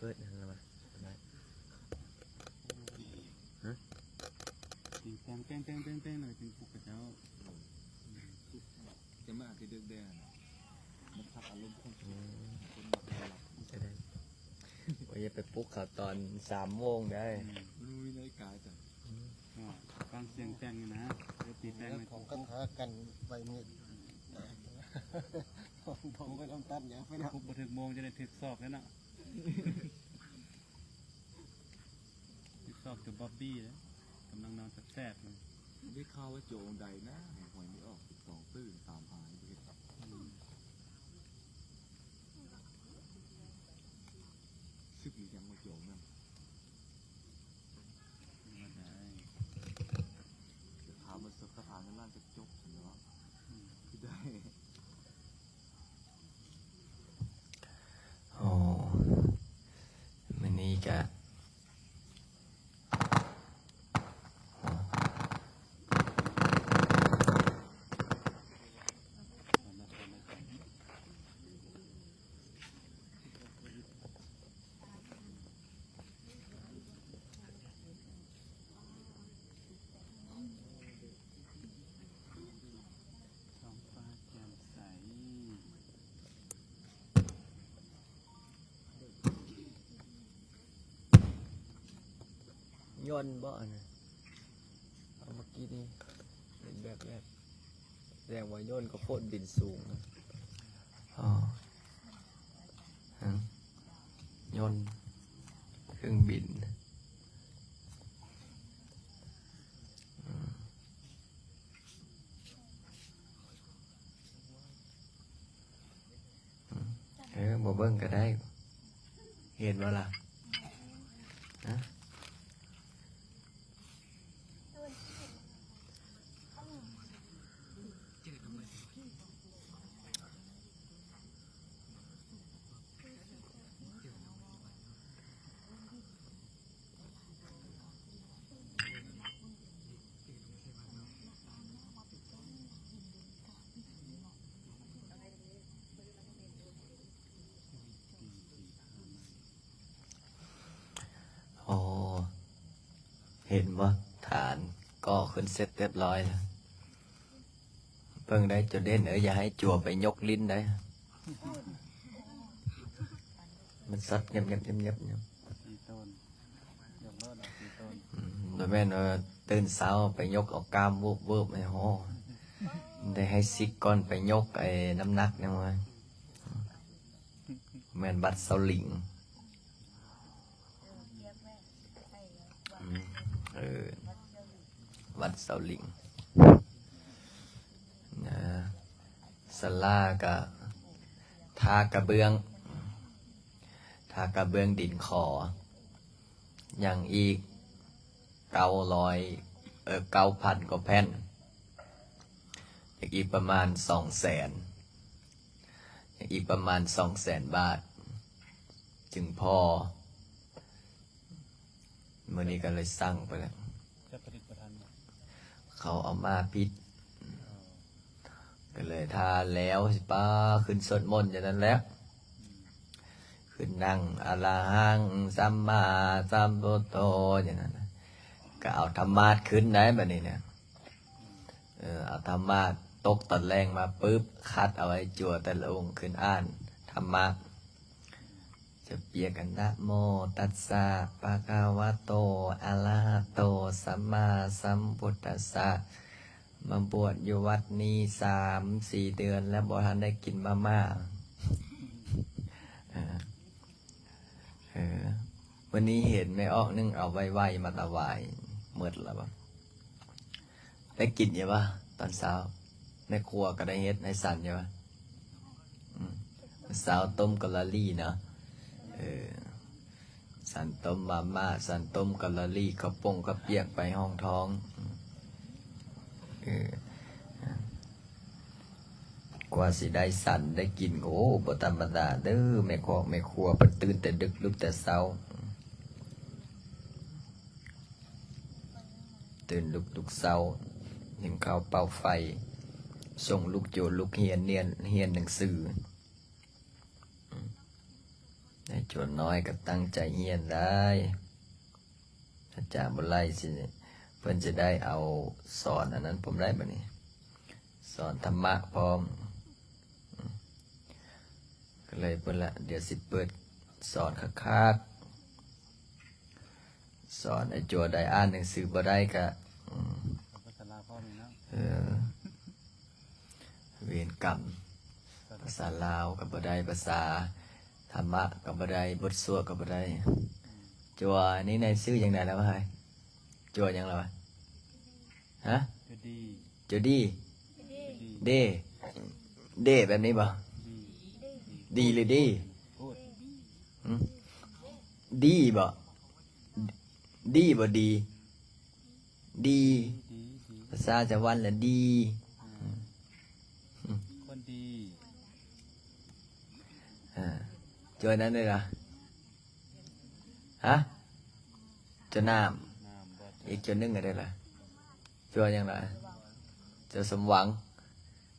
ปิดอะไรมาฮะจริงแป้งเลยจริงปลุกกระเจ้าจะมาที่ดึกเดือนมันพักอารมณ์คนจะได้ว่าจะไปปลุกเขาตอน3 โมงได้มันมีนาฬิกาจ้ะฟังเสียงแป้งนะเดี๋ยวตีแป้งเลย ของกันหากันไปมืดผมไปลำตัดอย่างไม่ได้ ปลุกมาถึงโมงจะได้ถึกสอบแล้วนะถึกสอบกับบ๊อบบี้แล้วกำลังนอนแซ่บเลย ได้ข่าวว่าโจงใดนะหวยไม่ออก12 ตื้น3 หายไปครับซึกหรือยังมาโจงนั่นถามมันสักสถานนั้นจะจบเหรอที่ได้โอ้มันนี่กะท้องฟ้าแจ่มใสย่นบ่นะเอาเมื่อกี้นี่เป็นแบบแรกแรงว่าย่นก็โคตรบินสูงนะอ๋อย่นเครื่องบินบ่เบิ่งก็ได้เห็นว่าล่ะฮะโอ้เห็นว่าฐานก็ขึ้นเสร็จเรียบร้อยแล้วเพิ่งได้จุดเด่นอย่าให้จั่วไปยกลิ้นได้มันสัดเงียบตีต้นยกรถตีต้นโดยแม่นว่าตื่นเช้าไปยกเอากล้ามวูบไอ้โหได้ให้ซิกก่อนไปยกไอ้น้ำหนักเนี่ยมั้ยแม่นบัดเสาหลิงวัดเสาหลิงนะสลากับทากระเบื้องดินขออย่างอีก9,000 กว่าแผ่นอีกประมาณ200,000อีกประมาณ200,000 บาทจึงพอเมื่อนี้ก็เลยสั่งไปแล้วจะประดิษฐ์ประทัน เขาเอามาพิษก็เลยทาแล้วสิป้าขึ้นสวดมนต์อย่างนั้นแล้วขึ้นนั่งอะระหังสัมมาสัมพุทโธอย่างนั้นก็เอาธรรมะขึ้นได้แบบนี้เนี่ยเอาธรรมะตกตอนแรงมาปุ๊บคัดเอาไว้จั่วแต่ละองค์ขึ้นอ่านธรรมะจะเปียกันนะโมตัสสะภะคะวะโตอะระหะโตสัมมาสัมพุทธัสสะมาบวชอยู่วัดนี้3-4 เดือนแล้วบ่ทันได้กินมาม่าวันนี้เห็นไม่ออกนึ่งเอาไว้มาถวายหมดแล้วบ่ได้กินยังปะตอนเช้าในครัวก็ได้เฮ็ดในสันยังปะสาวต้มกะละลี่เนาะสันต้มมาม่าสันต้มกะละลี่ข้าวปงข้าวเปียกไปห้องท้องกว่าสิได้สันได้กินโอ้บ่ธรรมดาเด้อแม่ครัวเพิ่นตื่นแต่ดึกลุกแต่เช้าตื่นลุกเช้าเห็นข้าวเป่าไฟส่งลูกโจลูกเฮียนหนังสือใน ให้จวนน้อยก็ตั้งใจเฮียนได้อาจารย์บุไลสิเพิ่นจะได้เอาสอนอันนั้นผมได้บ่นี่สอนธรรมะพร้อมก็เลยเพิ่นละเดี๋ยวสิเปิดสอนคักๆสอนไอ้จัวได้อ่านหนังสือบ่ได้ก็ภาษาลาวพ่อมีเนาะ เวรกรรมภาษาลาวก็บ่ได้ภาษาธรรมะก็บ่ได้บทสวดก็บ่ได้จัวนี่ในชื่อจังไดแล้ววะเฮ้ยจัวหยังแล้ววะฮะ จะดี จัวดี ดี เดแบบนี้บ่ ดี ดีหรือดี พูด หึดีบ่ดีบ่ดี ดี ดีดี ภาษาชาววันละดี คนดี จัวนั้นเลยล่ะฮะจัวน้ น้ำบ่ ำอีกจัวหนึงอะไรล่ะจัวหยังล่ะจัวสมหวัง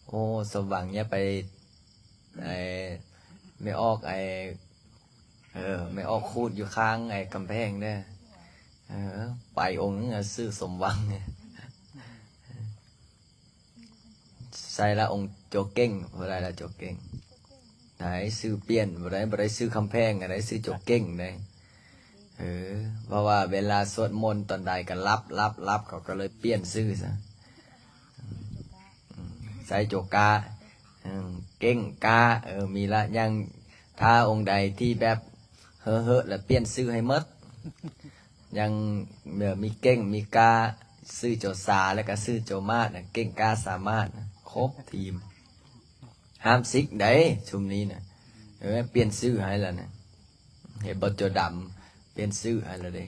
โอ้สมหวังเนี่ยไปไอ้ไม่ออกไม่ออกคูดอยู่ข้างไอ้กำแพงเด้อไปองค์นึงอะซื้อสมหวังเนี่ยใส่ละองค์โจเก้งบ่ได้ละโจเก้งไหนซื้อเปลี่ยนบ่ได้ซื้อคำแพงอะไรซื้อโจเก้งได้เพราะว่าเวลาสวดมนต์ตอนใดก็รับเขาก็เลยเปลี่ยนซื้อซะใส่โจกาเก้งกามีละยังถ้าองค์ใดที่แบบเฮ้อแล้วเปลี่ยนซื้อให้หมดยังมีเก้งมีกาซื้อโจซาแล้วก็ซื้อโจมาดเก้งกาสามารถครบทีมห้ามซิกได้ชุมนี้นะเปลี่ยนซื้อให้แล้วนะเห็นบทโจดำเปลี่ยนซื้อให้แล้วเด้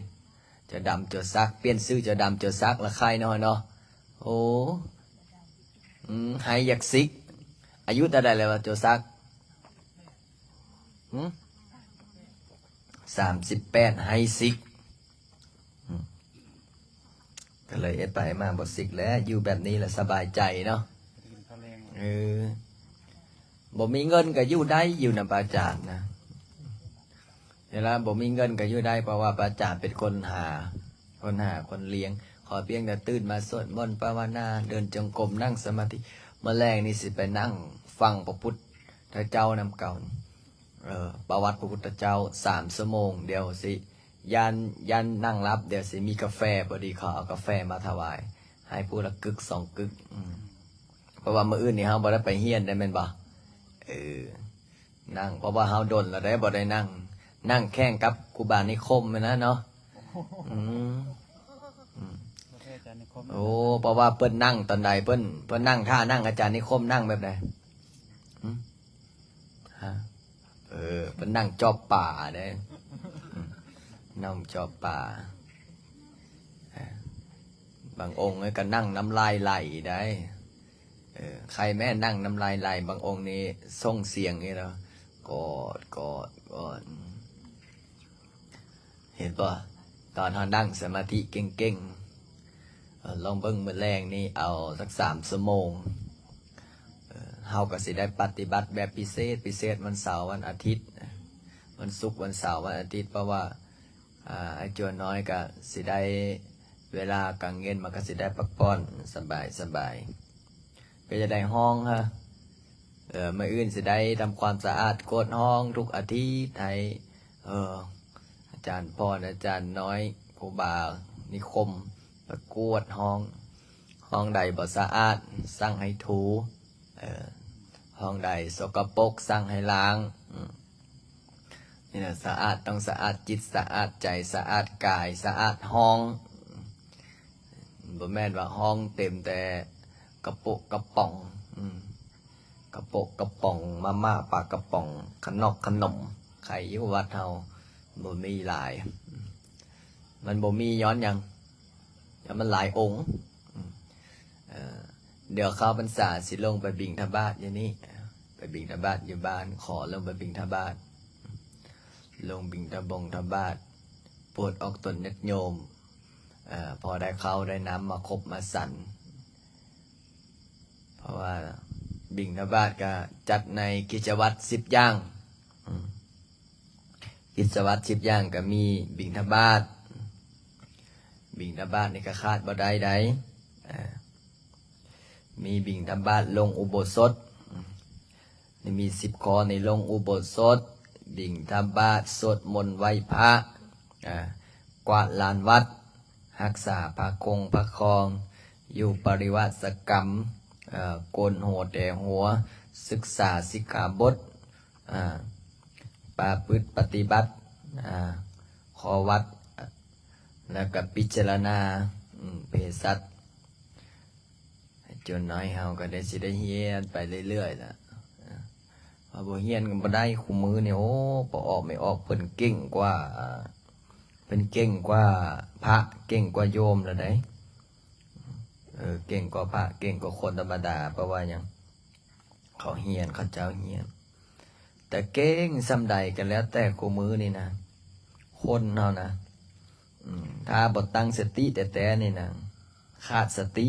โจดำโจซักเปลี่ยนซื้อโจดำโจซักละใครน้อยเนาะโอ้ให้อยากซิกอายุเท่าใดแล้ววะโจซัก38ให้ซิกก็เลยเอ็ดไปมาบทซิกแล้วอยู่แบบนี้แหละสบายใจเนาะ กินข้าวแรง บ่มีเงินก็อยู่ได้อยู่นำปาจารย์นะเวลาบ่มีเงินก็อยู่ได้เพราะว่าปาจารย์เป็นคนหาคนเลี้ยง ขอเพียงแต่ตื่นมาสวดมนต์ภาวนาเดินจงกรมนั่งสมาธิเมื่อแรกนี่สิไปนั่งฟังพระพุทธเจ้านำเก่าประวัติพระพุทธเจ้า3 ชั่วโมงเดี๋ยวสิยันนั่งรับเดี๋ยวสิมีกาแฟพอดีเขาเอากาแฟมาถวาย ให้ผู้ละกึก2 กึกเพราะว่ามื้ออื่นนี่เฮาบ่ได้ไปเฮียนได้แม่นบ่นั่งเพราะว่าเฮาดนแล้วได้บ่ได้นั่งแข่งกับครูบานิคมนะเนาะประเทศอาจารย์นิคม โอ้เพราะว่าเพิ่นนั่งตอนใดเพิ่นนั่งท่านั่งอาจารย์นิคมนั่งแบบใดฮะเพิ่นนั่งจอบป่าเด้นั่งจอบป่าบางองค์ก็นั่งน้ำลายไหลได้ใครแม่นั่งน้ำลายไหลบางองค์นี่ส่งเสียงนี่แล้วกอดเห็นป่ะตอนเขานั่งสมาธิเก่งๆลองเบิ้งมื้อแรงนี่เอาสัก3 ชั่วโมงเฮาก็สิได้ปฏิบัติแบบพิเศษวันเสาร์วันอาทิตย์วันศุกร์วันเสาร์วันอาทิตย์เพราะว่าไอ้จวนน้อยก็สิได้เวลากลางเย็นมันก็สิได้พักผ่อนสบายก็จะได้ห้องฮะมื่ออื่นสิได้ทำความสะอาดโกดห้องทุกอาทิตย์ให้อาจารย์พรอาจารย์น้อยครูบานิคมประกวดห้องใดบ่สะอาดสั่งให้ถูห้องใดสกปรกสั่งให้ล้างนี่นะสะอาดต้องสะอาดจิตสะอาดใจสะอาดกายสะอาดห้องบ่แม่นว่าห้องเต็มแต่กระปุกกระป๋องกระปุกกระป๋องมาม่าปลากระป๋องขนมไข่ยุวัดเฮาบ่มีหลายมันบ่มีย้อนยังมันหลายองค์เดี๋ยวเข้าพรรษาสิลงไปบิณฑบาตอย่างนี้ไปบิณฑบาตอยู่บ้านขอลงไปบิณฑบาตลงบิณฑบาตโปรดออกตนญาติโยมพอได้เข้าได้น้ำมาครบมาสั่นเพราะว่าบิณฑบาตก็จัดในกิจวัตร10 อย่าง กิจวัตร10อย่างก็มีบิณฑบาตนี่ก็ขาดบ่ได้ใดมีบิณฑบาตลงอุโบสถนี่มี10ข้อในลงอุโบสถบิณฑบาตสวดมนต์ไหว้พระกวาดลานวัดรักษาพระคงพระคองอยู่ปริวาสกรรมโกนหัวแต่หัวศึกษาสิกขาบทประพฤติปฏิบัติขอวัดแล้วก็พิจารณาเภสัชจนน้อยเฮาก็ได้สิได้เฮียนไปเรื่อยๆล่ะพอบ่เฮียนก็บ่ได้คู่มือนี่โอ้บ่ออกไม่ออกเพิ่นเก่งกว่าพระเก่งกว่าโยมแล้วได้เก่งกว่าพระเก่งกว่าคนธรรมดาเพราะว่าหยังเขาเฮียนเขาเจ้าเฮียนแต่เก่งสำใดกันแล้วแต่คู่มือนี่นะคนเฮานะถ้าบ่ตั้งสติแต่นี่นะขาดสติ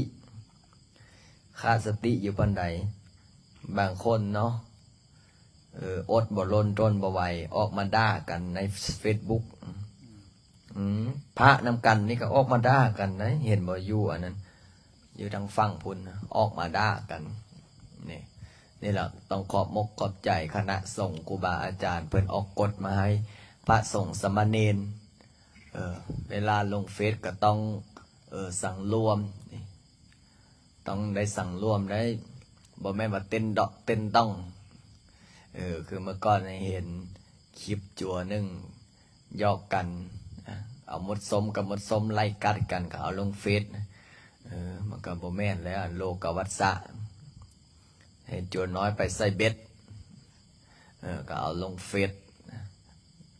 อยู่ปานใดบางคนเนาะอดบ่ลนทนบ่ไหวออกมาด่ากันใน Facebook พระนำกันนี่ก็ออกมาด่ากันนะเห็นบ่อยู่อันนั้นอยู่ทางฝั่งพุ่นออกมาด่ากันนี่แหละต้องขอบมกขอบใจคณะสงฆ์ครูบาอาจารย์เพิ่นออกกฎมาให้พระสงฆ์สามเณรเวลาลงเฟซก็ต้องสั่งรวมต้องได้สั่งรวมได้บ่แม่นว่าเต้นดอกเต้นต้องคือเมื่อก่อนเห็นคลิปจัวหนึ่งยอกกันเอามดส้มกับมดส้มไล่กัดกันก็เอาลงเฟซมันก็บ่แม่นแล้วโลกวัฏฏะเห็นจัวน้อยไปใส่เบ็ดก็เอาลงเฟซ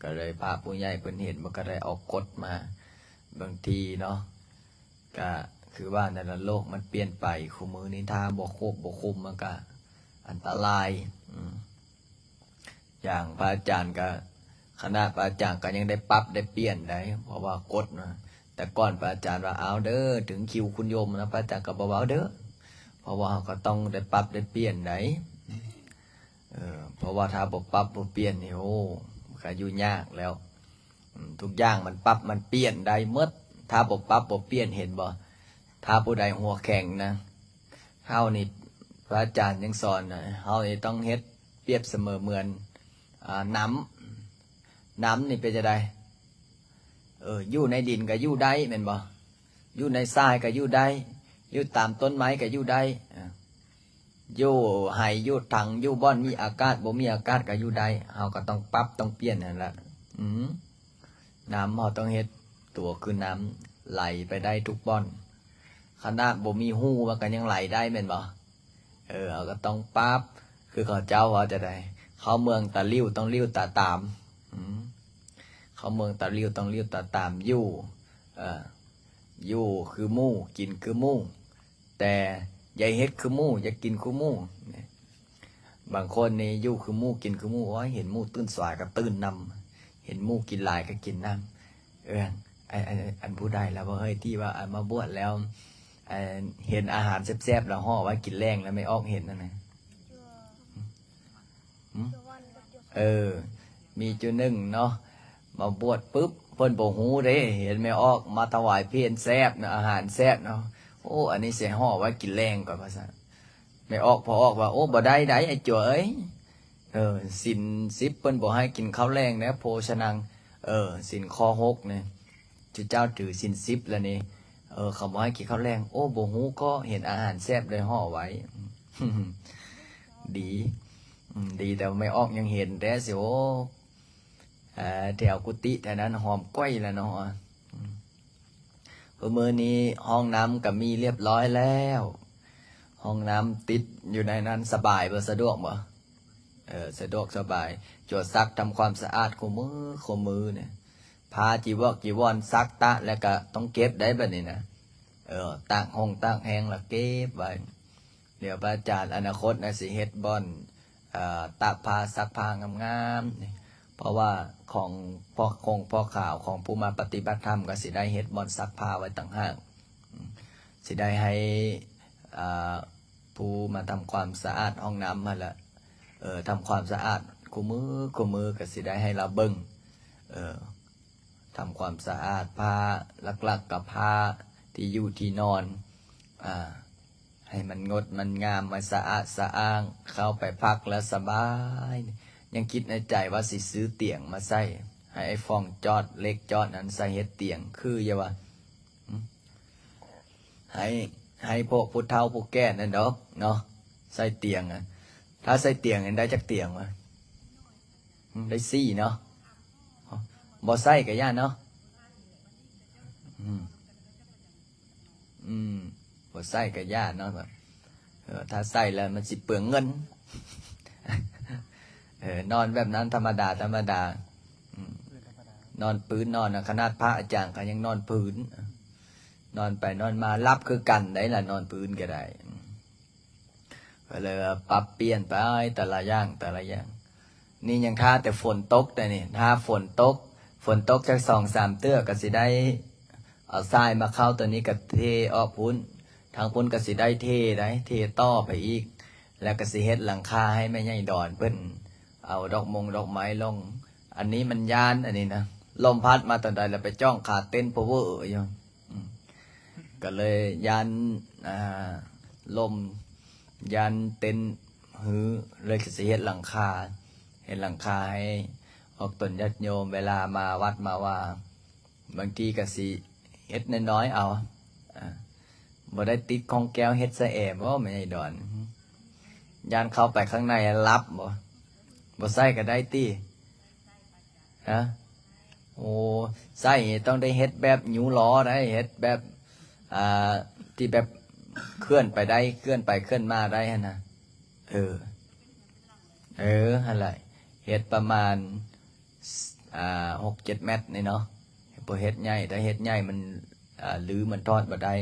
ก็เลยพาผู้ใหญ่เพิ่นเห็นมันก็ได้ออกกฎมาบางทีเนาะก็คือว่าในโลกมันเปลี่ยนไปคู่มือนี้ถ้าบ่ควบบ่คุมมันก็อันตรายอย่างพระอาจารย์ก็คณะพระอาจารย์ก็ยังได้ปรับได้เปลี่ยนได้เพราะว่ากฎนะแต่ก่อนพระอาจารย์ว่าเอาเด้อถึงคิวคุณโยมนะพระอาจารย์ก็บอกว่าเด้อเพราะว่าก็ต้องได้ปรับได้เปลี่ยนได้เพราะว่าถ้าบ่ปรับบ่เปลี่ยนนี่โอ้ก็อยู่ยากแล้วทุกอย่างมันปรับมันเปลี่ยนได้หมดถ้าบ่ปรับบ่เปลี่ยนเห็นบ่ถ้าผู้ใดหัวแข็งนะเฮานี่พระอาจารย์ยังสอนนะเฮานี่ต้องเฮ็ดเปรียบเสมอเหมือนน้ำนี่เป็นจะไดอยู่ในดินก็อยู่ได้แม่นบ่อยู่ในทรายก็อยู่ได้อยู่ตามต้นไม้ก็อยู่ได้อยู่ไหอยู่ถังอยู่บ่อนมีอากาศบ่มีอากาศก็อยู่ได้เฮาก็ต้องปรับต้องเปลี่ยนนั่นแหละน้ำเฮาต้องเฮ็ดตัวคือน้ำไหลไปได้ทุกบ่อนขนาดบ่มีหูมันก็ยังไหลได้แม่นบ่เฮาก็ต้องปรับคือเขาเจ้าว่าจะได้เขาเมืองตะลิ้วต้องลิ้วตาตามเขาเมืองตะลิ้วต้องลิ้วตาตามอยู่คือหมู่กินคือหมู่แต่อย่าเฮ็ดคือหมู่อย่ากินคือหมู่บางคนนี่อยู่คือหมู่กินคือหมู่เห็นหมู่ตื่นสายก็ตื่นนำเห็นหมู่กินหลายก็กินน้ำอันผู้ใดแล้วว่าเฮ้ยที่ว่ามาบวชแล้วเห็นอาหารแซ่บๆแล้วห่อไว้กินแรงแล้วไม่ออกเห็นนั่นนะมีจุดหนึ่งเนาะมาบวชปุ๊บเพิ่นบ่ฮู้เด้เห็นไม่ออกมาถวายเพลแซ่บนะอาหารแซ่บเนาะโอ้อันนี้เสียห่อไว้กินแรงก่อนภาษาไม่ออกพอออกว่าโอ้บ่ได้ไอ้จั่วเอ้ยศีล10เพิ่นบ่ให้กินข้าวแรงนะโภชนังศีลข้อ6เนี่ยจุเจ้าถือศีล10แล้วนี่เขาบ่ให้กินข้าวแรงโอ้บ่ฮู้ก็เห็นอาหารแซ่บเลยห่อไว้ ดีแต่ไม่ออกยังเห็นแต่สิโอแถวกุฏิแถวนั้นหอมก้อยแล้วเนาะมื้อนี้ห้องน้ำก็มีเรียบร้อยแล้วห้องน้ำติดอยู่ในนั้นสบายบ่สะดวกบ่สะดวกสบายจวดซักทำความสะอาดคู่มือเนี่ยพาจีวรซักตะแล้วก็ต้องเก็บได้แบบนี้นะตากแห้งแล้วเก็บไว้เดี๋ยวพระอาจารย์อนาคตนะสิเฮ็ดบ่อนตากผ้าซักผ้างามๆเพราะว่าของพ่อข่าวของผู้มาปฏิบัติธรรมก็สิได้เฮ็ดบ่อนซักผ้าไว้ต่างหากสิได้ให้ผู้มาทำความสะอาดห้องน้ำมาละทำความสะอาดคู่มือก็สิได้ให้เราเบิ่ง ทำความสะอาดผ้าหลักๆกับผ้าที่อยู่ที่นอนให้มันงดมันงามมันสะอาดสะอ้างเข้าไปพักแล้วสบาย ยังคิดในใจว่าสิซื้อเตียงมาใส่ให้ไอ้ฟองจอดเล็กจอดนั้นใส่เฮ็ดเตียงคืออย่าว่าให้พวกผู้เฒ่าผู้แก่นั่นดอกเนาะใส่เตียงถ้าใส่เตียงได้จักเตียงมาได้สี่เนาะบ่ใส่ก็ย่านเนาะบ่ใส่ก็ย่านเนาะแบบถ้าใส่แล้วมันสิเปลืองเงินนอนแบบนั้นธรรมดา นอนพื้นนอนขนาดพระอาจารย์ก็ยังนอนพื้นนอนไปนอนมารับคือกันได้ล่ะนอนพื้นก็ได้ก็เลยปรับเปลี่ยนไปแต่ละอย่างนี่ยังท่าแต่ฝนตกแต่นี่ถ้าฝนตกจาก2-3 เตื้อก็สิได้เอาทรายมาเข้าตัวนี้ก็เทออกพุ้นทางพุ้นก็สิได้เทต่อไปอีกแล้วก็สิเฮ็ดหลังคาให้แม่ใหญ่ดอนเพิ่นเอาดอกไม้ลงอันนี้มันยานอันนี้นะลมพัดมาตอนใดแล้วไปจ้องขาเต้นพาวเวอร์อยู่ก็เลยยานลมยานเต้นหือเลยก็สิเฮ็ดหลังคาให้ออกตนญาติโยมเวลามาวัดมาว่าบางทีก็สิเฮ็ดน้อยๆเอาบ่ได้ติดของแก้วเฮ็ดซะแอบบ่ไม่ใช่ดอนยานเข้าไปข้างในรับบ่ใส่ก็ได้ติฮะโอ้ใส่ต้องได้เฮ็ดแบบหยูล้อได้เฮ็ดแบบที่แบบเคลื่อนไปได้เคลื่อนไปเคลื่อนมาได้หั่นน่ะหั่นแหละเฮ็ดประมาณ6-7 เมตรนี่เนาะบ่เฮ็ดใหญ่ถ้าเฮ็ดใหญ่มันหรือมันทอดบ่ได้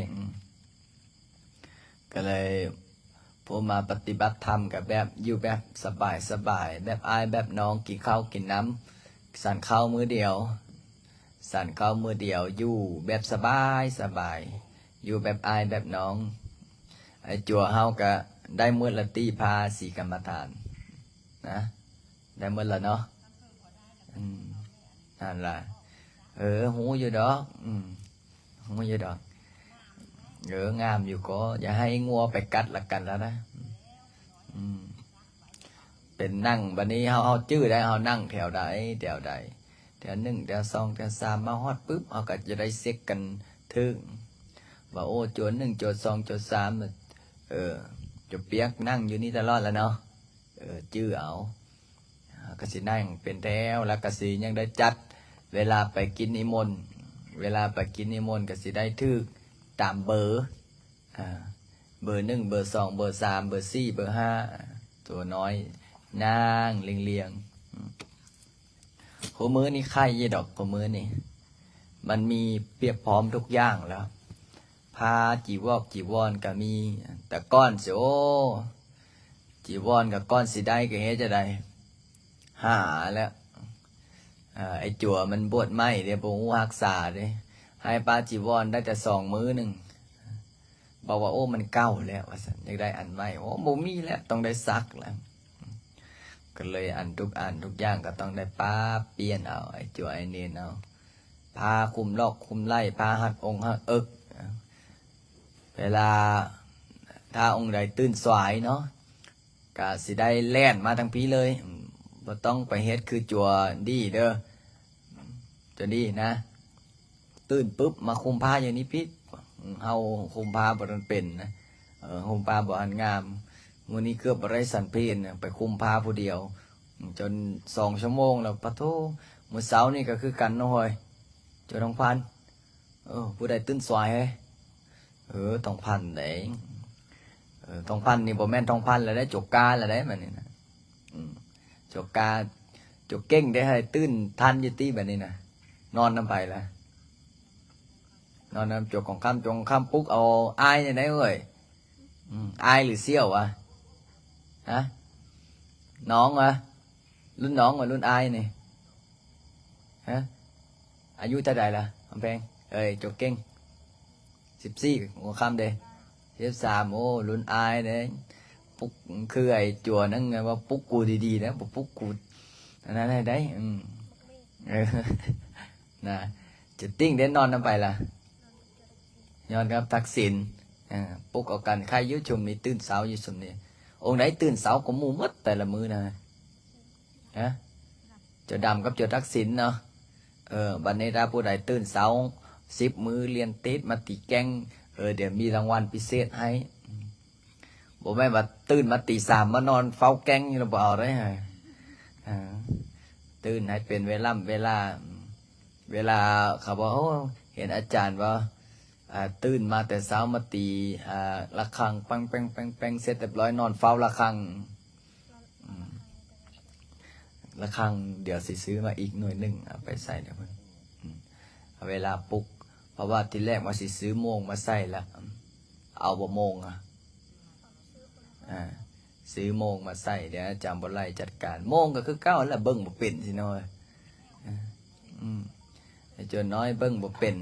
ก็เลยผมมาปฏิบัติธรรมกับแบบอยู่แบบสบายแบบอายแบบน้องกินข้าวกินน้ำสั่นข้าวมื้อเดียวอยู่แบบสบายอยู่แบบอายแบบน้องไอ้จั่วเฮาก็ได้มื้อละตีพาสีกรรมฐานนะได้มื้อละเนาะนั่นล่ะหูอยู่ดอกงามอยู่ก็อย่าให้งัวไปกัดละกันแล้วนะเป็นนั่งบัดนี้เฮาจื้อได้เฮานั่งแถวใดแถว1แถว2แถว3มาฮอดปึ๊บเฮาก็จะได้เช็คกันถึงว่าโอ้โจทย์1โจทย์2โจทย์3จะเปียกนั่งอยู่นี่ตลอดแล้วเนาะจื้อเอาก็สินั่งเป็นแถวแล้วก็สิยังได้จัดเวลาไปกินนิมนต์ก็สิได้ถึกตามเบอร์1เบอร์2เบอร์3เบอร์4เบอร์5ตัวน้อยนั่งเรียงหัวมือนี่ไข่ยี่ดอกหัวมือนี่มันมีเปียบพร้อมทุกอย่างแล้วผ้าจีวรก็มีแต่ก้อนสิโอจีวรกับก้อนสิได้ก็เฮ็ดจะได้หาแล้วไอ้จั่วมันบวชไหมเดี๋ยวผมรักษาเด้ให้ปลาจีวรได้แต่2 มื้อหนึ่งบอกว่าโอ้มันเก่าแล้วว่าซั่นอยากได้อันใหม่โอ้บ่มีแล้วต้องได้ซักแล้วก็เลยอันทุกอย่างก็ต้องได้ป้าเปลี่ยนเอาไอ้จั่วไอ้เนียนเอาพาคุมลอกคุมไล่พาหักองค์หักเอิกเวลาถ้าองค์ใดตื่นสายเนาะก็สิได้แล่นมาทางพี่เลยบ่ต้องไปเฮ็ดคือจั่วดีเด้อจั่วดีนะตื่นปุ๊บมาคุมผ้าอย่างนี้พี่เฮาคุมผ้าบ่ทันเป็นนะคุมผ้าบ่ทันงามมื้อนี้เกือบบ่ได้สันเพลไปคุมผ้าผู้เดียวจน2 ชั่วโมงแล้วปะโธมื้อเช้านี่ก็คือกันเนาะเฮ้ยเจ้าทองพันผู้ใดตื่นสายเฮ้ยทองพันได้ทองพันนี่บ่แม่นทองพันแล้วได้จกกาแล้วได้บัดนี้นะจกกาจกเก่งได้ให้ตื่นทันอยู่ติบัดนี้นะนอนนำไปละนอนนำจกของค่ำปลุกเอาอายได้เอ้ยอายหรือเสี่ยววะฮะน้องวะรุ่นน้องวะรุ่นอายนี่ฮะอายุเท่าใดล่ะคำแพงจกเก่ง14หัวค่ำเด้13โอ้รุ่นอายเด้ปลุกคือไอ้จั่วนั่นไงว่าปลุกกูดีๆนะบ่ปลุกกูอันนั้นได้ เออนะจะติ้งเด่นนอนน้ำไปล่ะย้อนครับทักษิณปลุกเอากันใครอยุ่ชุมนี้ตื่นเสาอยู่ชุมนี้องค์ไหนตื่นเสาก็หมู่หมดแต่ละมือนะฮะเจ้าดำกับเจ้าทักษิณเนาะบัดนี้ถ้าผู้ใดตื่นเสา10 มือเรียนติดมาตีแกงเดี๋ยวมีรางวัลพิเศษให้บอกแม่ว่าตื่นมาตี 3มานอนเฝ้าแกงนี่เราบอกได้ไงตื่นให้เป็นเวลาเขาบอกโอ้เห็นอาจารย์ว่าตื่นมาแต่เช้ามาตีระฆังปังแปงแปงแปงเสร็จเรียบร้อยนอนเฝ้าระฆังระฆังเดี๋ยวสิซื้อมาอีกหน่วยหนึ่งเอาไปใส่เดี๋ยวมันเวลาปลุกเพราะว่าทีแรกมาสิซื้อโมงมาใส่แล้วเอาบ่โมงซื้อโมงมาใส่เดี๋ยวอาจารย์บ่ไล่จัดการโมงก็คือเก้าแล้วเบิ้งบ่เป็นสิน้อยจนน้อยเบิ้งบ่เป็น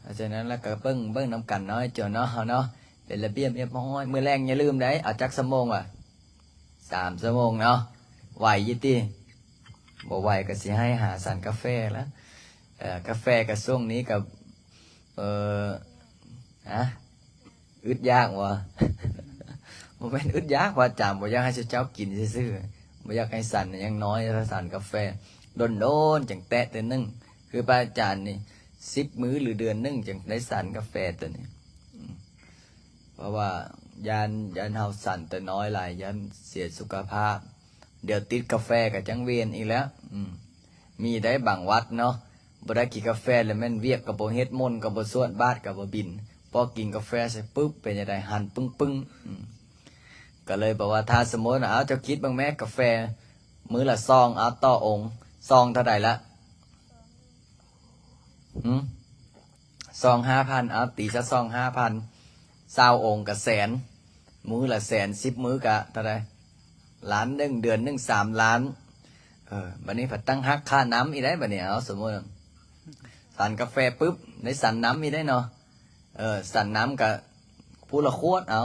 เพราะฉะนั้นแล้วก็เบิ้งน้ำกันน้อยจนเนาะเป็นระเบียบเรียบร้อยมื้อแรงอย่าลืมได้เอาจัก3 โมง3 ชั่วโมงเนาะไหวยี่ติบ่ไหวก็สิให้หาสั่นกาแฟแล้วกาแฟกับช่วงนี้กับอึดยากวะบ่แม่นอึดยากว่าจำบ่อยากให้เจ้ากินซื่อๆบ่อยากให้สั่นยังน้อยสั่นกาแฟโดนจังแตะตัวนึงคือพระอาจารย์นี่10 มื้อหรือเดือนนึงจังได้สั่นกาแฟตัวนี้เพราะว่ายานเฮาสั่นแต่น้อยหลายยันเสียสุขภาพเดี๋ยวติดกาแฟกับจังเวียนอีกแล้วมีได้บางวัดเนาะบ่ได้กินกาแฟแล้วแม่นเวียกกับบ่เฮ็ดมนต์กับบ่สวดบาตรกับบ่บินพอกินกาแฟเสร็จปุ๊บเป็นจังได๋หันปึ้งก็เลยบอกว่าถ้าสมมุติเอาเจ้าคิดบ้างแม้กาแฟมื้อละซองเอาต่อองค์ซองเท่าใดละซอง 5,000เอาตีซะซอง 5,000 20 องค์ก็แสนมื้อละแสน10 มื้อก็เท่าใดล้าน1เดือนนึง3 ล้านบัดนี้ผัดตั้งฮักค่าน้ำอีได้บัดนี้เอาสมมุติสั่นกาแฟปุ๊บได้สั่นน้ำอีได้เนาะสั่นน้ำกับผู้ละขวดเอา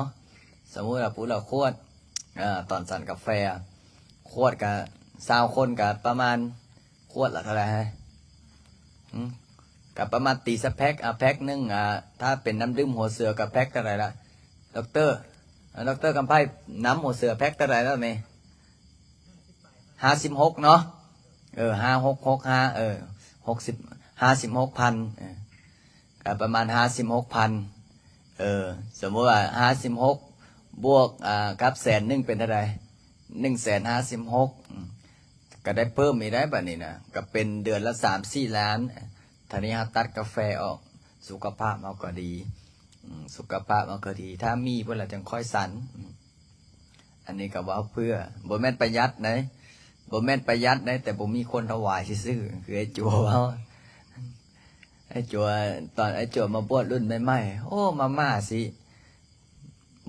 สมมุติว่าผู้ละขวดตอนสั่นกาแฟขวดกับ20 คนกับประมาณขวดละเท่าไหร่กับประมาณตีสักแพ็คแพ็คนึงถ้าเป็นน้ำดื่มหัวเสือกับแพ็คเท่าไหร่ละดอกเตอร์กำไพน้ำหัวเสือแพ็คเท่าไหร่แล้วนี่56เนาะ5665 56,000กับประมาณ56,000สมมติว่า56บวกกับแสนนึงเป็นเท่าไหร่156,000ก็ได้เพิ่มอีกได้บัดนี้นะก็เป็นเดือนละ3-4 ล้านทีนี้ตัดกาแฟออกสุขภาพเราก็ดีถ้ามีเวลาจังค่อยสั่นอันนี้ก็ว่าเพื่อบ่แม่นประหยัดนะบ่แม่นประหยัดนะแต่บ่มีคนถวายซื่อๆคือไอ้จัวว่าไอ้จัวตอนไอ้จัวมาบวชรุ่นใหม่ๆโอ้มาม่าสิ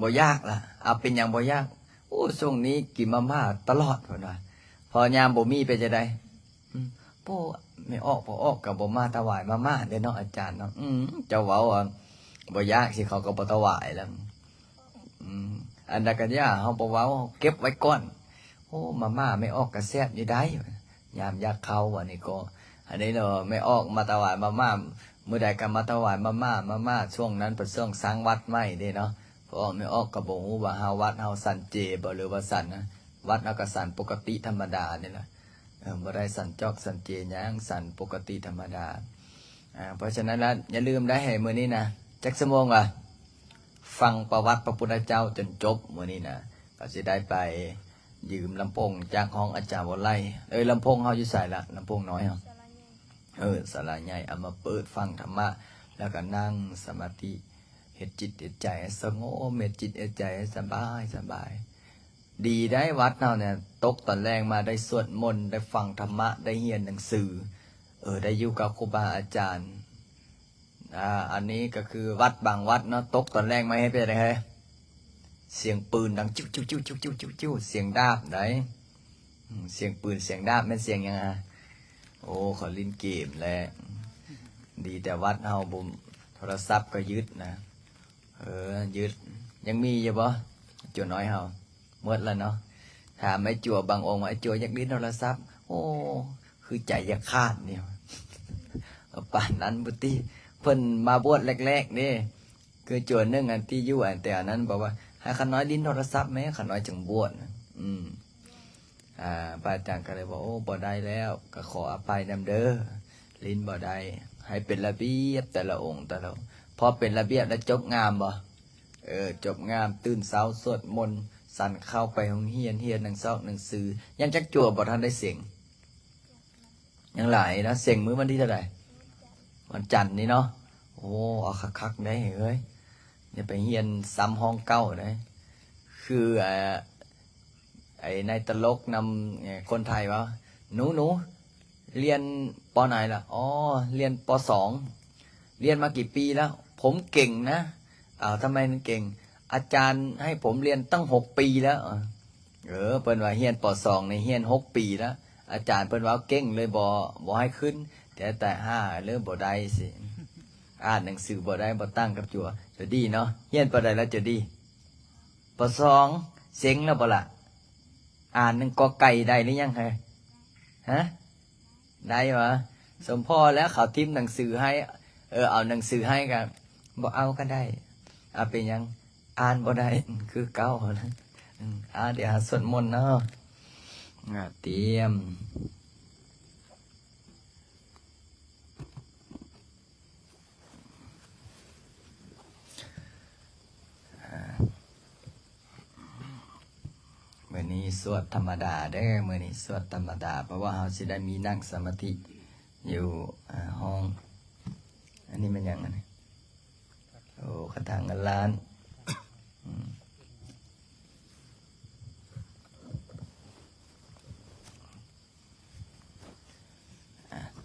บ่ยากล่ะเอาเป็นอย่างบ่ยากโอ้ช่วงนี้กินมาม่าตลอดพุ่นว่าพอยามบ่มีไปจะได้โป้ไม่ออกกับบ่มาถวายมาม่าเด้เนาะอาจารย์เนาะเจ้าเว้าบ่ยากสิเขาก็บ่ถวายแล้วอันใดก็ยากเฮาบ่เว้าเก็บไว้ก่อนโอ้มาม่าไม่ออกก็แซ่บอยู่ได้ยามอยากเข้าอันนี้ก็อันนี้เนาะไม่ออกมาถวายมาม่ามื้อใดก็มาถวายมาม่าช่วงนั้นเป็นช่วงสร้างวัดใหม่เด้เนาะพอไม่ออกก็บ่ฮู้ว่าเฮาวัดเฮาสั่นเจบ่หรือว่าสั่นนะวัดเฮาก็สั่นปกติธรรมดานี่แหละบ่ได้สั่นจอกสั่นเจหยังสั่นปกติธรรมดาเพราะฉะนั้นแล้วอย่าลืมได้ให้มื้อนี้นะจักชั่วโมงฟังประวัติพระพุทธเจ้าจนจบมื้อนี้นะก็สิได้ไปยืมลำโพงจากห้องอาจารย์บ่ไล่ลำโพงเฮาอยู่ไสล่ะลำโพงน้อยเฮาศาลาใหญ่เอามาเปิดฟังธรรมะแล้วก็นั่งสมาธิเฮ็ดจิตเฮ็ดใจให้สงบเฮ็ดจิตเฮ็ดใจให้สบายดีได้วัดเฮาเนี่ยตกตอนแรกมาได้สวดมนต์ได้ฟังธรรมะได้เรียนหนังสือได้อยู่กับครูบาอาจารย์อันนี้ก็คือวัดบางวัดเนาะตกตอนแรกมาให้เป็นอะไรเสียงปืนดังจิ้วเสียงดาบไหนเสียงปืนเสียงดาบแม่นเสียงยังไงโอ้ขอลิ้นเกมแหละดีแต่วัดเฮาบุมโทรศัพท์ก็ยึดนะยึดยังมีอยู่บ่จั่วน้อยเฮาหมดแล้วเนาะถามไอ้จั่วบางองค์ไอ้จั่วอยากลิ้นโทรศัพท์ โอ้คือใจจะขาดเนี่ยป่านนั้นบุตรีเพิ่นมาบวชแรกๆนี่คือจวนนึงอันที่อยู่อันแต่อันนั้นบอกว่าให้ขน้อยลิ้นโทรศัพท์ไหมขน้อยจึงบวชพระอาจารย์ก็เลยบอกโอ้บ่ได้แล้วก็ขออภัยนำเด้อลิ้นบ่ได้ให้เป็นระเบียบแต่ละองค์แต่ละพอเป็นระเบียบแล้วจบงามบ่จบงามตื่นเช้าสวดมนต์สั่นเข้าไปห้องเฮียนหนังซอกหนังสือยังจักจั่วบ่ทันได้เสียงยังหลายนะเสียงมื้อวันที่เท่าไหร่วันจันทร์นี่เนาะโอ้เอาคักๆได้เฮ้ยอย่าไปเฮียนซ้ำห้องเก้าได้คือไอ้ในตลกนำคนไทยวะหนูเรียนป.ไหนล่ะอ๋อเรียนป.2เรียนมากี่ปีแล้วผมเก่งนะทำไมถึงเก่งอาจารย์ให้ผมเรียนตั้ง6 ปีแล้วเปิ้นว่าเฮียนป.2ในเฮียน6 ปีแล้วอาจารย์เปิ้นว่าเก่งเลยบ่ให้ขึ้นแต่5เริ่มบ่ได้สิอ่านหนังสือบ่ได้บ่ตั้งกับจั่วจะดีเนาะเฮียนป.ใดแล้วจะดีป.2เซ็งแล้วบ่ล่ะอ่านหนึ่งกอไก่ได้หรือยังฮะได้วะสมพ่อแล้วเขาทิมหนังสือให้เอาหนังสือให้กันบ่เอาก็ได้เป็นยังอ่านบ่ได้คือเก่านะเดี๋ยวสวดมนต์เนาะเตรียมมื้อนี้สวดธรรมดาเด้อมื้อนี้สวดธรรมดาเพราะว่าเราสิได้มีนั่งสมาธิอยู่ห้องอันนี้มันยังไงโอ้กระถางเงินล้าน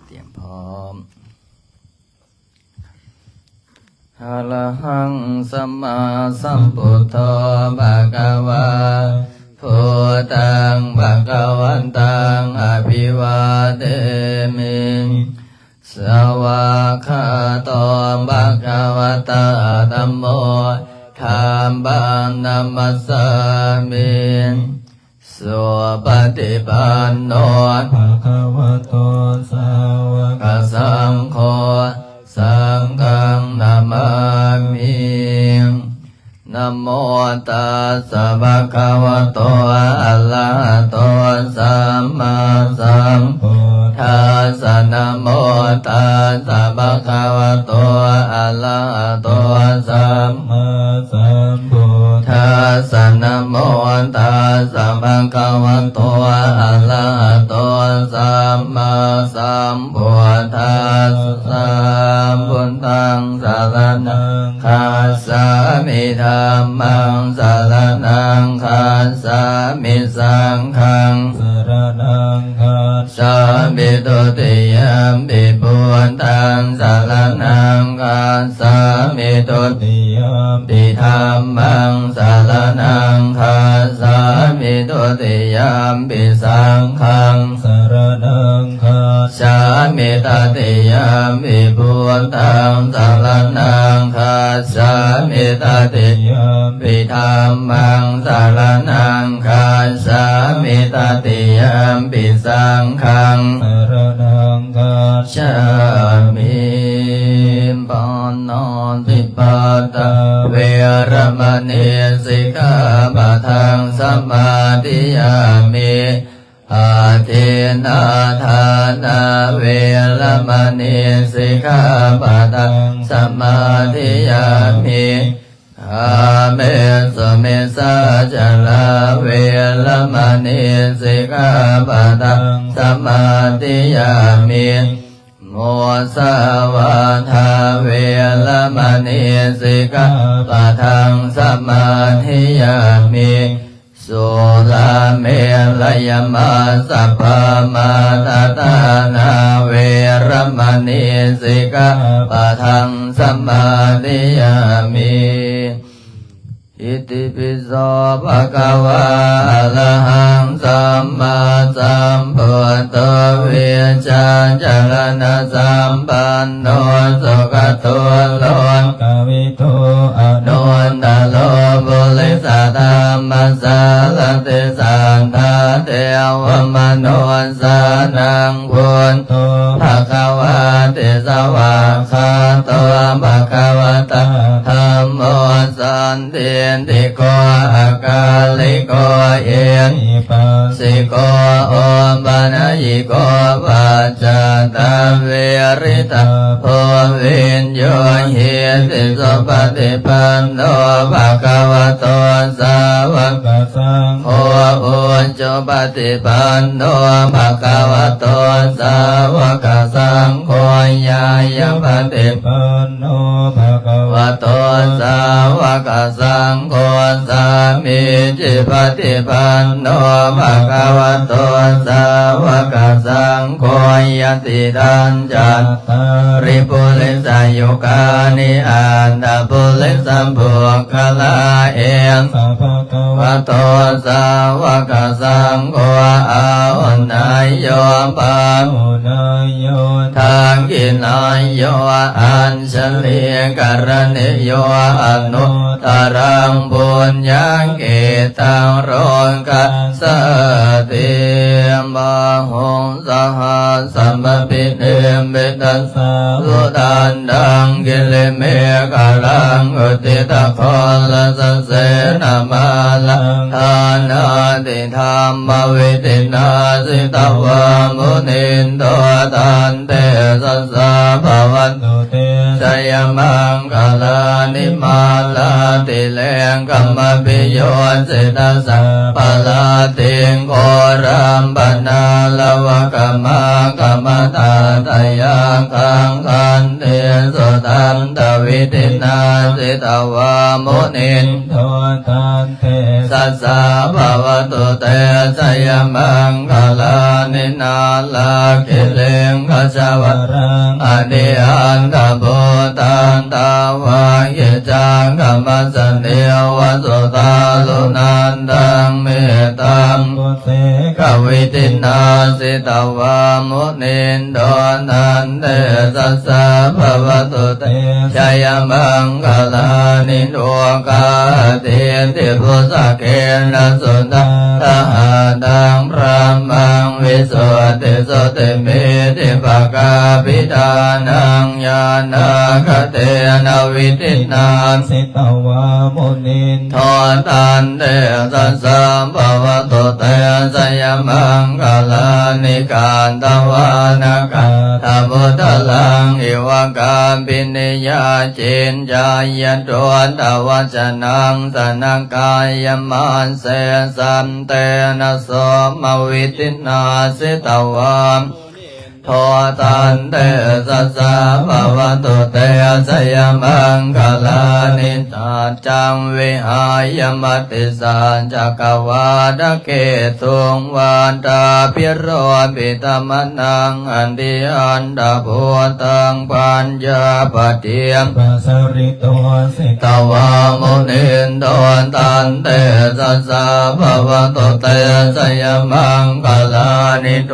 เตรียมพร้อมอะระหังสัมมาสัมพุทโธภะคะวาพุทธังภะคะวันตังอภิวาเทมิสวากขาโตภะคะวะตาธัมโมธัมมังนัมมัสสามิสุปฏิปันโนภะคะวะโตสาวกสังโฆสังฆังนามามินะโมตัสสะภะคะวะโตอะระหะโตสัมมาสัมพุทธัสสะนะโมตัสสะภะคะวะโตอะระหะโตสัมมาสัมพุทธัสสะนะโมตัสสะภะคะวะโตอะระหะโตสัมมาสัมพุทธัสสะพุทธังสรณังคัจฉามิธัมมังสรณังคัจฉามิสังฆังสรณังคัจฉามิตุติยัมปิพุทธังสรณังคัจฉามิตุติยัมปิธัมมังสรณังคัจฉามิตุติยัมปิสังฆังสรณังคัจฉามิตติยัมปิพุทธังสรณังคัจฉามิตติยัมปิธัมมังสรณังคัจฉามิตติยัมปิสังฆังสรณังคัจฉามิปานติปาตาเวรมณีสิกขาปะทังสมาธิยามิอาทินาทานาเวรมณีสิกขาปะทังสมาธิยามิอาเมสเมสาจลาเวรมณีสิกขาปะทังสมาธิยามิโมสาวาทาเวรมณีสิกขาปะทังสมาธิยามิสุราเมรยมาสัพพมาทตานาเวรมณีสิกขาปะทังสมาธิยามิอิติปิโสภะคะวะอะระหังสัมมาสัมพุทโธเวชาจารณะสัมปันโนสุขโตโลกวิโตอนุนตโลบุริสธรรมสารติสันทา เทวมนุสานังพุทโธภะคะวะเตสวะคาโตภะคะวะตาธัมโมสันติติโกอาคาลิโกเอหิปัสสิโกโอปัญญิโกปัจจตังเวริตาโพวิญโยหิติสุปฏิปันโนภะคะวะโตสาวกสังโฆอุจุปฏิปันโนภะคะวะโตสาวกสังโฆญาณปฏิปันโนภะคะวะโตสาวกสังโฆสามีจิปฏิปันโนภะคะวะโตสาวกสังโฆยติทันจัตตาริปุริสายุกานิอันตปุริสัมภุคลาเอสัพพะวะโตสาวกสังโฆอาหุนายโยปาหุนายโยทางกินายโยอัญชลีกรณิโยอนุตรังบุญยังเกตังโรกัสสติมหงสหัสสัมปิเนเบตัสสะสุตันดังกิเลเมฆาลังอุติตะโคลสัสเสนามาลังทานาติธรรมวิตินาสิตวามุนินโตตันเตสัสสะภวันตุเตสยมังคลานิมาลาติเลงกัมมปิโยสิตัสสะปะลาติงโครัมปนาลวะกัมมะกัมมะตาตยังคังคันเตสุตันตวิตินาสิตวามุนินโตตันเตสัสสะภวตุเตสยมังคลานินาลาคิเลงคัจวรังอนิอันตโพตันตาวายิจังกัมมัสเนวสุตาลุนันตังเมตังกุเสกวิตินาสิตวามุนินโดนันเตสัสสะภวตุเตชัยมังคลานิโนกาเตติพุสเกนะสุนันทหาตังพระมังวิสุทธิสุติเมติภกาปิดานังญาณคเตนะวิตินาสิตวามุนินโทตันเตสัสสะภวตุเตสยมังคลานิการตวานกาตบุตลังอิวกาปินิยาจินจายโตตวัจนังสนังกายมันเสสัมเตนะโสมวิตินาสิตวามโทตันเตสัสสะภวตุเตสยมังคลานิตาจังวิหายมติสันจักวาดเกตุงวันตาพิโรปิตมนังอันติอันดาภูตังปัญญาปเทียมปัสริโตสิตวามุนินโดตันเตสัสสะภวตุเตสยมังคลานิโต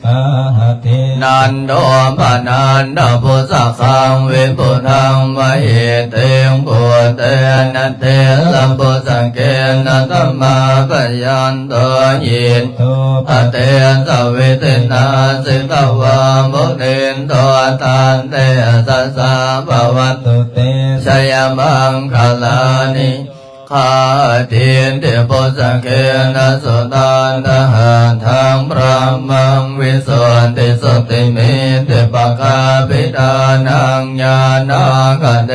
อาหตินันโดปนันดาภูสักขังวิปุถังมหิเตงปุเตนะเตสัมปุสังเกนะธัมมาปยันโตยินโตปเตสวิตินาสิตวามุนินโตตันเตสัสสะภวตุเตชยมังคลานิข้าทินเทปุสังเกนะสุตันทหาทังพระมังวิสุทธิสุติเมติปกาปิดานังญาณคเต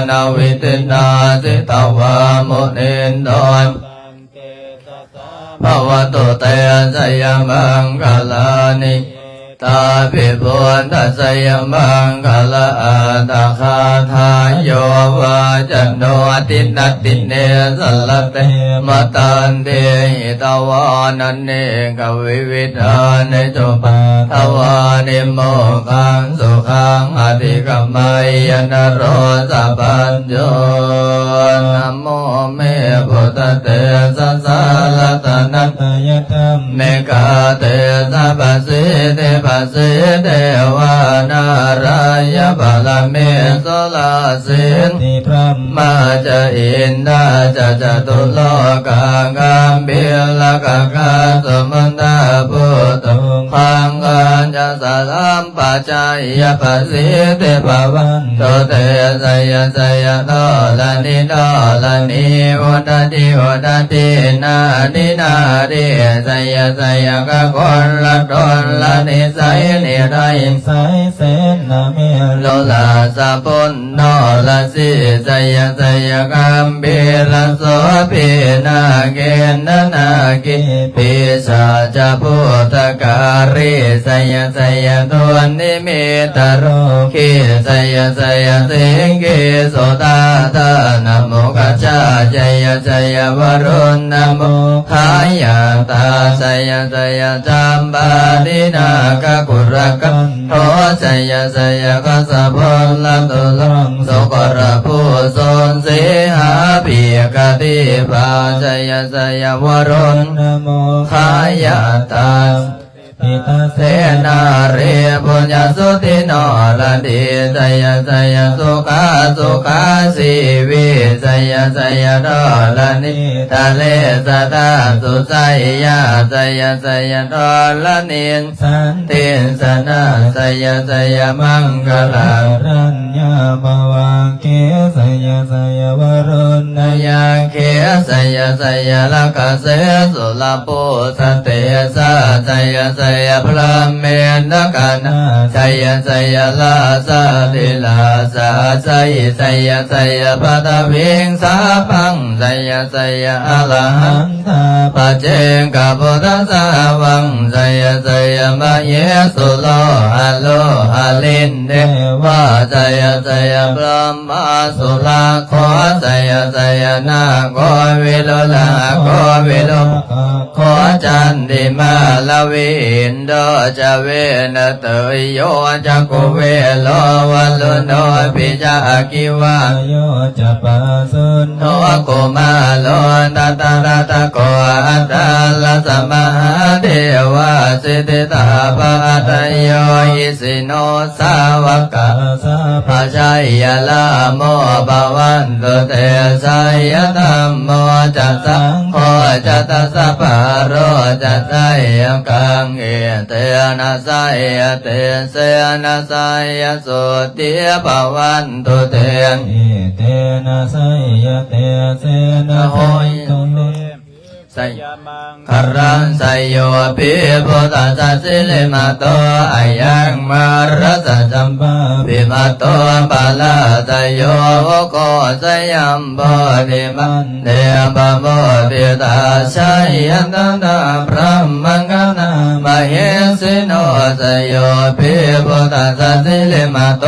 นะวิตินาสิตวามุนินโตภวตุเตสยมังคลานิตาภิปุณตัสยมังคลาตาคาทายโยวาจันโนตินัตติเนสลเตมตันเตหิตวานันเนกวิวิธานิจุปาทวานิโมขังสุขังอธิกมัยยนโรสัพพัญโยนะโมเมพุทธเตสัสสะละตะ นัตยธรรมเนกาเตสัพสิเตปัสสิเทวานารายบาลเมโสลาสินติพระมาจะอินดาจะจตุโลกากามเบลกากาสมันตาปุตพังกันจะสัมปัจจายปัสสิเตภวันโตเตสยสยโตลานิโตลานิโอตติโอตตินานินาริสยสยกะคนละตนละนิสัยนิไรสายเสนาเมโลลาสะปุนโนละสิสยสยกัมเบลโสปินาเกณนากิปิชาจะพุทธการิสยสยตัวนิมิตโรคิสยสยสิงกิโสตาตนะโมกัจจายจยวรุณนะโมขายาตาสยสยจัมบาดินากะกุรกันโทสยสยกัสสะพลตุลังสุกระผู้สนเสหาปิกติปาสยสยวรุณนะโมขายาตาอิตาเสนาเรปุญญสุติโนละดิสยสยสุขาสุขาสีวิสยสยโนละนิทะเลสตาสุไสยาสยสยโนละนินสันติสนาสยสยมังคลารัญญาภวังเกสยสยวรุณนยาเขสยสยละกเสสุลปุสเตสะสยสยพระเมนกานาสยสยลาสาติลาสาสยสยสยปัตวิงสาพังสยสยอรหันตาปัจเจกพุทธสาวังสยสยมะเยสุโลหะโลหะลินเดวะสยสยพระมาสุลาโคสยสยนาโกวิโลลาโกวิโลโคจันติมาลวินโดจะเวนเตยโยจะโกเวโลวัลโนปิจาคิวาโยจะปัสสุนโนโกมาโลตัตระตะโกอัตตาลสมหาเทวาสิทธาปัตโยอิสิโนสาวกาสาภาชัยยะลาโมภวันตุเตสัยยะธัมโมจัสสังโฆจัตตสัพพะโรจัสสยกังเอเตนะสายเตเสนะสายสุติภวันตุเตเตนะสายเตเสนะโหยสยคารังสยโยปิพุทธัสสะสิลิมาโตอายังมารัสจัมปะปิมาโตปาลาสยโยโกสยัมโพธิมันเดปะโมทิตาชัยยันตาพระมังกนามเหสิโนสยโยปิพุทธัสสะสิลิมาโต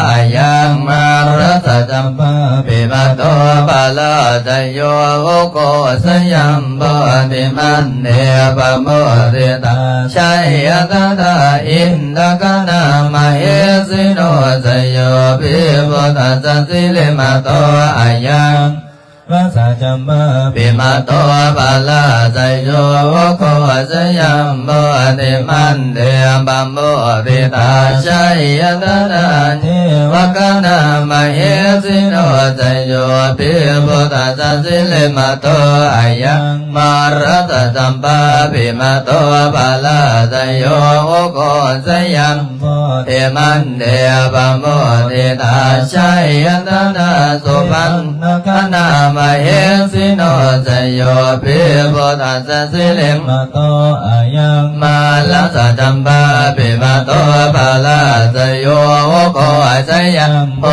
อายังมารัสจัมปะปิมาโตปาลาสยโยโกสยัมโพติมันเดปะโมทิตาชัยยันตาอินทกนามเหสิโนสยโยปิพุทธัสสะสิลิมาโตอายังรัสจัมปะปิมาโตปาลาสยโยโคสยัมโพธิมันเดปะโมทิตาชัยยันตาเทวกนามเหสิโนสยโยปิพุทธัสสะสิลิมาโตอายังมารัสจัมปะปิมาโตปาลาสยโยโคสยัมโพธิมันเดปะโมทิตาชัยยันตาสุปันนกนามเหสิโนสยโยปิพุทธัสสะสิลิมาโตอายังมารัสจัมปะปิมาโตปาลาสยโยโคสยัมโพ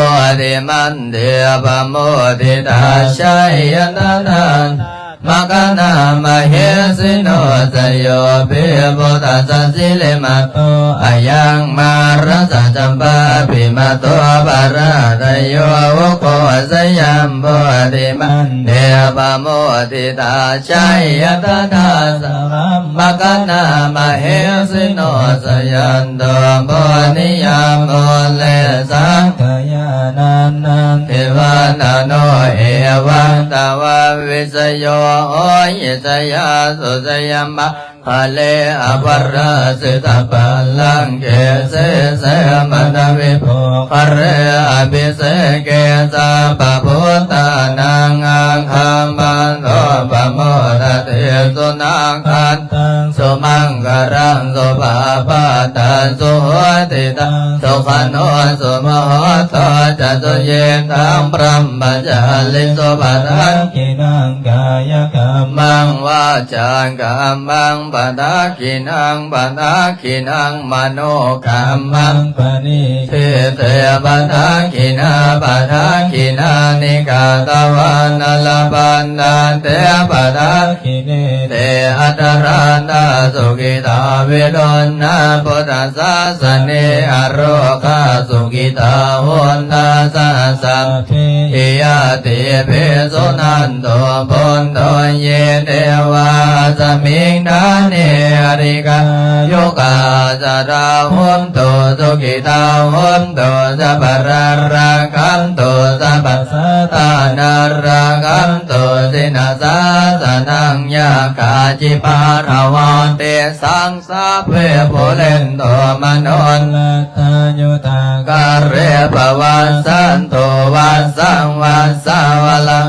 ธิมันเดปะโมทิตาชัยยันตา มกนามเหสิโนสยโยปิพุทธัสสะสิลิมาโตอายังมารัสจัมปะปิมาโตปาราตโยโกสยัมโพธิมันเดปะโมทิตาชัยยตถาสรัมมกนามเหสิโนสยันโตโพนิยามโมเลสังขยานันนันเทวานาโนเอวังตว วะวิสโยโอยิสยาสุสยามะหะเลอภรสิตาปัลลังเกเสเสมัตวิโภคเรอภิเสเกสะปะพุทธานังอังคัมปันโตปะโมทะเตสุนังคันตังสุมังกรังสุภาปะตังสุโหติตังสุขันโนสุมโหโตจัตุเยตังพรัมมจาลิสุปะทังกินังกายกรรมังวาจากรรมังปะทากินังปะทากินังมโนกรรมังปณิทิเตปะทากินาปะทากินานิกาตวันลปันดาเตปะทากิเนเตอัตรานาสุกิตาวิโดนะพุทธศาสเนอโรคาสุกิตาหุนนาสาสัพพิยาติเภสุนันโตปุนโตเยเทวาสมิงดาเนอริกาโยกาจาราหุนโตสุกิตาหุนโตสัพพะราคันโตสัพพะสัตตานาราคันโตสินาสาสนังยาคาจิปารวันเตสังสาเพโพเลนโตมโนลัตตาโยตาการเรปวันสันโตวันสังวันสาวลัง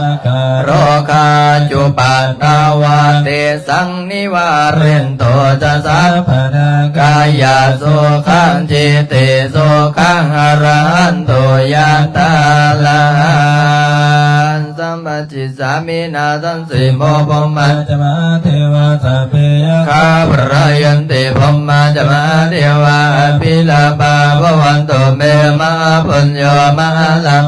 โรคาจุปัตตาวาเตสังนิวาเรนโตจะสัพพะกายาสุขังจิตติสุขังอรหันโตยาตาลังสัมปจิสามินาสันสิโมปมัจจมาเทวาสัพเพยะข้าพระยันติพมมาจมาเทวาปิลาปาภวันโตเมมาปุญโยมาลัง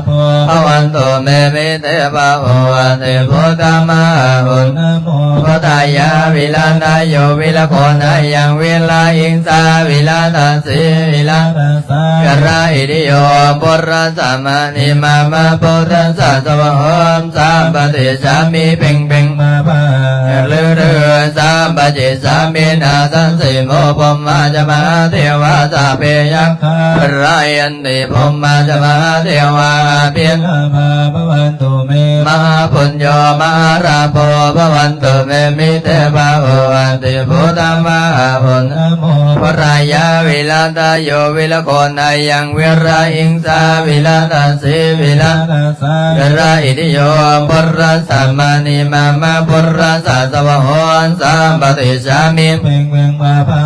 ภวันโตเมมิเตปะโอวันเตพุทธมาหุนโมพุทธายาวิลานาโยวิลโกนายังวิลาอิงสาวิลาทัสสิวิลาทัสสะกราอิริโยปุระสัมมานิมามาพุทธัสสะสวะโหมสัมปติสามิเพ่งเพ่งมาภาเลือเรือสัมปจิสามินาสันสิโมปมาจมาเทวาสัพเพยัคฆารายันติพมมาจมาเทวาเพียงมาภวันตุเมมหาปุญโญมหาราโภภวันตุเมมิเตปะโอวันติพุทธมาหุนโมปรายาวิลาตาโยวิลโกนายังวิราอิงสาวิลาตาสิวิลาตาสากราอิติโยปุระสัมมานิมามาปุระสัสวะโหนสัมปติสามิเพ่งเพ่งมาภา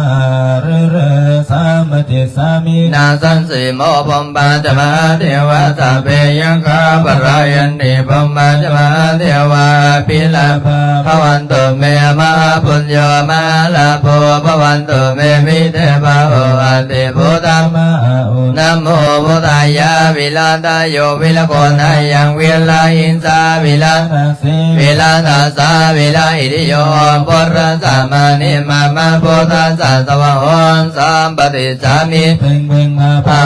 เรือเรือสัมปติสามินาสันสิโมปมปาจมาเทวาสัพเพยังคาปรายันติปมปาจมาเทวาปิลาภาภวันตุเมมหาปุญโญมหาลาโภภวันตุเมมิเตปะโออันติพุทธมาอุนะโมพุทธายาวิลาตาโยวิลโกนายังวิลาอินสาวิลาทัสสิวิลาทัสสะวิลาอิติโยปุระสัมมานิมามาพุทธัสสะสวะโหนสัมปติสามิเพ่งเพ่งมาภา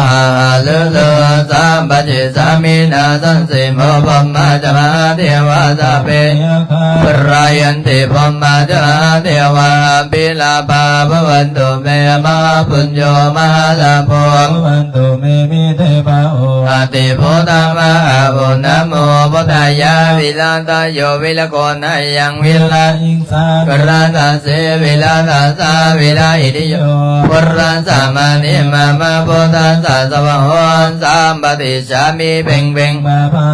เลือเลือสัมปจิสามินาสันสิโมปมาจมาเทวาสัพเพยะคาปรายันติพมมาจมาเทวาปิลาภาภวันตุเมมหาปุญโญมหาลาโภภวันตุเมมิเทปะโออะติพุทธมาหุนะโมพุทธายาวิลาตาโยวิลโกนายังวิลาอิงสากราทัสสิวิลาทัสสะวิลาอิติโยปุระสัมมานิมามาพุทธัสสะสวะโหนสัมปติสามิเพ่งเพ่งมาภา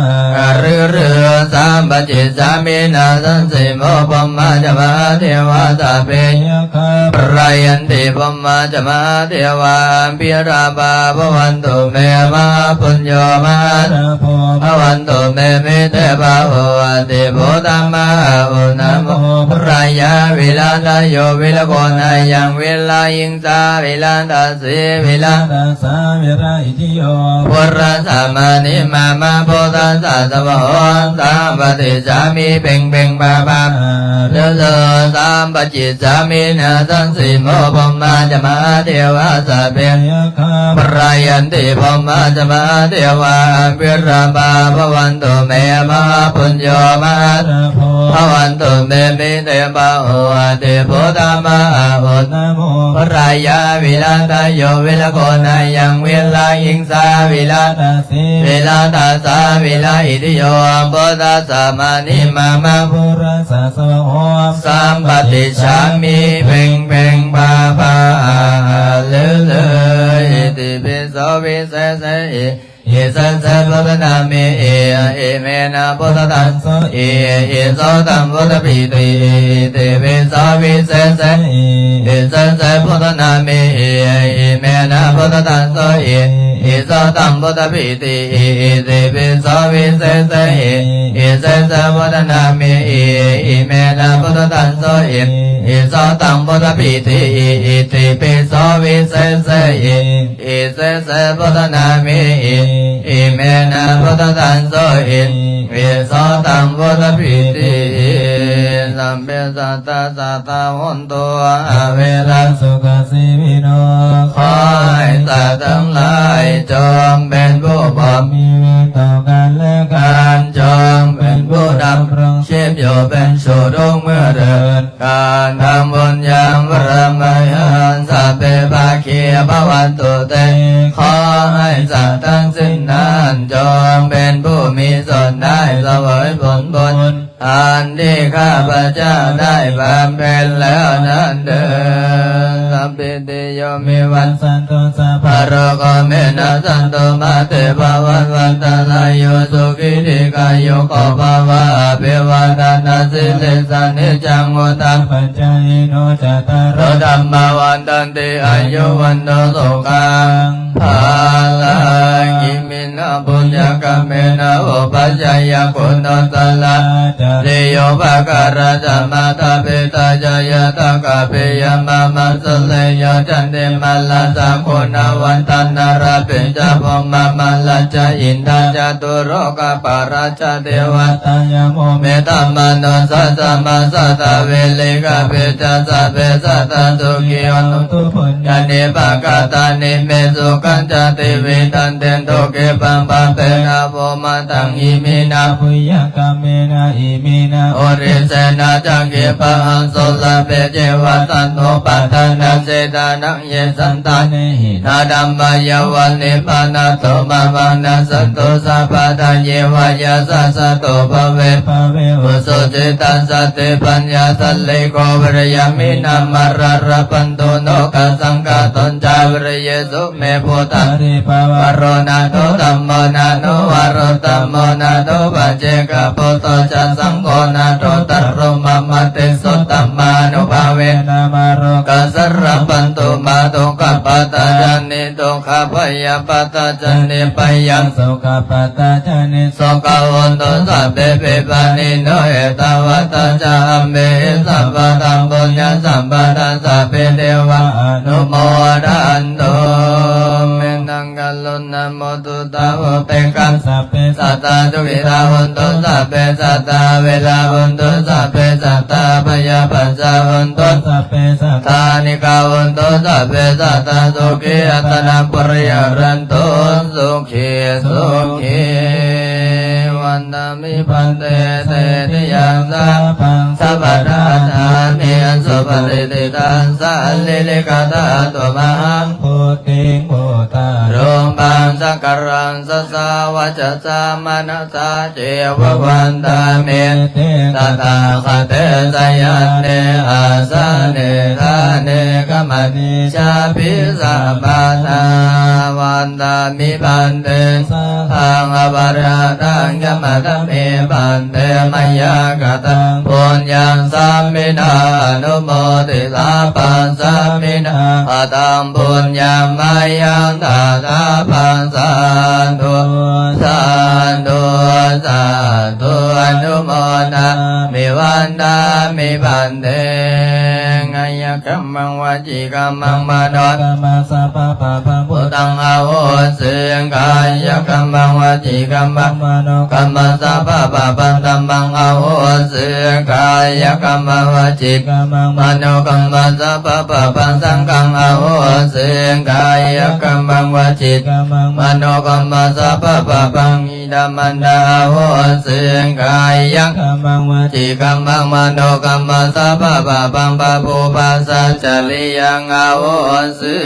เรือเรือสัมปจิสามินาสันสิโมปมาจมาเทวาสัพเพยะคาปรายันติปมาจมาเทวาปิราภาภวันตุเมมหาปุญโญมหาลาโภภวันตุเมมิเตปะโออันติพุทธมาหุนะโมปรายาวิลาตาโยวิลโกนายังวิลาอิงสาวิลาทัสสิวิลาทัสสะวิราอิติโยปุระสัมมานิมามาพุทธัสสะสวะโหนสัมปติสามิเพ่งเพ่งปะปะเลือเลือสัมปจิสามินาสันสิโมปมาจมาเทวาสัพเพยะคาปรายันติพมมาจมาเท เทวาภิราบาภวันตุเมมหาปุญโยมหาภวันตุเมมิเตบาโหติพุทธมหาพุทธพรายาวิลาตโยวิลโกนายังวิลาหิงสาวิลาตาสีวิลาตาสาวิลาอิติโยพุทธสัมมานิมามาภูรัสสะโหสัมปติชามิเพ่งเพ่งปาปาเลยติปิโสวิเศษเอสันสัพพะนามิเอเมนะพุทธัสสะเอโสตัมพุทธปิติติปิโสวิเศษเอสันสัพพะนามิเอเมนะพุทธัสสะเอโสตัมพุทธปิติติปิโสวิเศษเอสันสัพพะนามิเอเมนะพุทธัสสะเอโสตัมพุทธปิติติปิโสวิเศษเอสันสัพพะนามิอิเมนะพุทธัสสะอิโสตัมพุทธปิติสัมเปสัตตะสัตตะหุนตุอะเวรัสสุขสีวิโนขอให้สัตว์ทั้งหลายจงเป็นผู้บ่มีเวรต่อกันและกันจงเป็นผู้ดำรงชีพอยู่เป็นสุขทุกเมื่อเดินการทำบุญยังพระมยันสัพเพภาคีภวันตุเตขอให้สัตว์ทั้งสิ้นนั้นจงเป็นผู้มีส่วนได้เสวยผลบุญอันที่ข้าพเจ้าได้บำเพ็ญแล้วนั้นเดินสัพพิติโยมิวันสันตุสัพพะโรโคเมนะสันตุมาเตภวันวันตลายโยสุขิติกายโยโกภวะอภิวาทนาสิริสันนิจังวุตังปัจจายโนจัตตารโอธัมมาวันตันติอายุวันโนสุขังภาลังอิมินะปุญญกรรมเมนะอุปัจจายคุณตละเรโยภะการะจัมมาตาเปตาจายตะกะเปยมามัสเลโยจันเตมัลลาสะคุณวันตันนารปิจาภมะมัลลจาอินทาจตุโรกะปาราชเทวตายโมเมตามโนสัสสะมัสสะตะเวลิกะเปจาสะเปสัตตะสุขิอนุตุปุญญานิปะกะตานิเมสุขันจติเวตันเตนโตเกปัมปะเปนะโพมะตังอิมินาภุยกะเมนะอิมินาโอริเสนะจังเกปะหังโสลเปเจวะสันโตปัฏฐานะเสดานังเยสันตานิหินาดัมมายวันนิพพานะโตมาวังนะสันโตสัพพะทะเยวายาสัสสะโตภเวอุสุจิตัสสะเตปัญญาสัลเลโกวรยามินามาระระปันโตโนกัสสังฆาตนจาวรเยสุเมโพตังวโรนาโตธัมโมนาโนวโรธัมโมนาโตปัจเจกโพโตจัสสังโฆนาโตตัรโรมะมะเตสุตตัมมานุภาเวนะมาโรกัสสระปันตุมาตุกัปปะตาจันนิตุขะพยาปะตาจันนิปยังสุขะปะตาจันนิสุขะวันตุสัพเพเปปานิโนเอตวัตตาจามเมสัพพะตังปุญญสัมปะทัสสะเพเทวะอนุโมทันตุเมตังกัลลุนะโมตุตะโวเปกันสัพเพสัตตาทุกิตาวันตุสัพเพสัตตาเวลาวันตุสัพเพสัตตาพยาปัสสะวันตุสัพเพสัตตานิกาวันตุสัพเพสัตตาสุขีอัตนาปริยรันตุสุขีสุขีวันนามิพันเตเตติยังสัพพังสัพพะทานามิสุปฏิติตังสัลลิลิกาตาตุมหังพุทธิโมตารุมปังสักการังสัสสะวัจจามนัสสะเจวะวันตาเมตตถาคเตสยันเนอาสาเนทาเนกมณิชาภิสัมปทาวันตามิปันเตสังฆปะราทังยมะตะเมปันเตมยากตังปุญญังสัมมินาอนุโมติลาปัสสัมมินาปะตังปุญญังมยังตถาปัสสันตุสันตุสันตุอนุโมทามิวันตามิปันเตงายกัมมังวจีกัมมังมโนกัมมังสัพพะพังพุทธังอาโหสิกายกัมมังวจีกัมมังมโนกัมมังสัพพะพังธัมมังอาโหสิกาย ายกรรมวจิกมโนกรรมสัพพะปังสังฆังอโหสิกายกรรมวจิกมโนกรรมสัพพะปังอิดามันดาโหสิกายกรรมวจิกรรมมโนกรรมสัพพะปังปะโพปัสสะจริยังอโหสิ